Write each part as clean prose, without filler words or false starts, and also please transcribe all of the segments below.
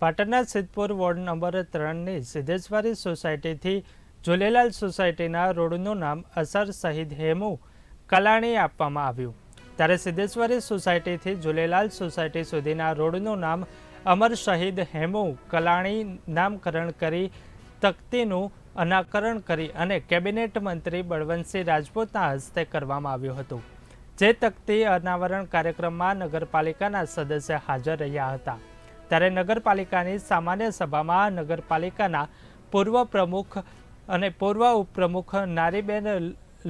પાટણના Siddhpur ward number 3ની Siddheshwari સોસાયટીથી Jhulelal સોસાયટીના રોડનું નામ અસર શહીદ હેમુ કલાણી આપવામાં આવ્યું। ત્યારે સિદ્ધેશ્વરી સોસાયટીથી ઝૂલેલાલ સોસાયટી સુધીના રોડનું નામ અમર શહીદ હેમુ કલાણી નામકરણ કરી તકતીનું અનાવરણ કરી અને કેબિનેટ મંત્રી બળવંતસિંહ રાજપૂતના હસ્તે કરવામાં આવ્યું હતું। જે તકતી અનાવરણ કાર્યક્રમમાં નગરપાલિકાના સદસ્ય હાજર રહ્યા હતા। ત્યારે નગરપાલિકાની સામાન્ય સભામાં નગરપાલિકાના પૂર્વ પ્રમુખ અને પૂર્વ ઉપપ્રમુખ નારીબેન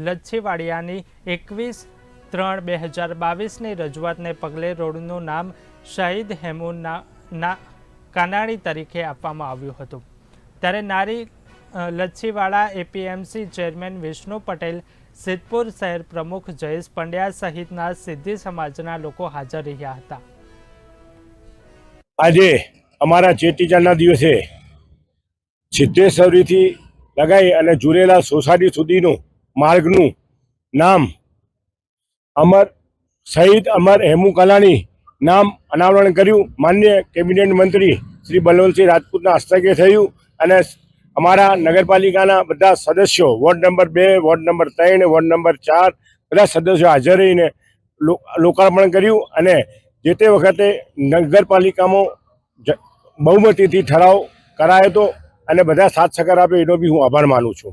લચ્છીવાડિયાની 21/3/2022ની રજૂઆતને પગલે રોડનું નામ શહીદ હેમુ કાનાણી તરીકે આપવામાં આવ્યું હતું। ત્યારે નારી લચ્છીવાડા એપીએમસી ચેરમેન વિષ્ણુ પટેલ, સિદ્ધપુર શહેર પ્રમુખ જયેશ પંડ્યા સહિતના સિદ્ધી સમાજના લોકો હાજર રહ્યા હતા। આજે અમારા ચેટીચાંદના દિવસે સિદ્ધેશ્વરીથી લગાઈ અને ઝૂલેલાલ સોસાયટી સુધીનું માર્ગનું નામ શહીદ અમર હેમુ કલાણી નામ અનાવરણ કર્યું। માનનીય કેબિનેટ મંત્રી શ્રી બળવંતસિંહ રાજપૂતના હસ્તકે થયું અને અમારા નગરપાલિકાના બધા સદસ્યો ward number 2, ward number 3, ward number 4 બધા સદસ્યો હાજર રહીને લોકાર્પણ કર્યું અને જે તે વખતે નગરપાલિકામાં બહુમતીથી ઠરાવ કરાયો હતો અને બધા સાથ સહકાર આપે એનો બી હું આભાર માનું છું।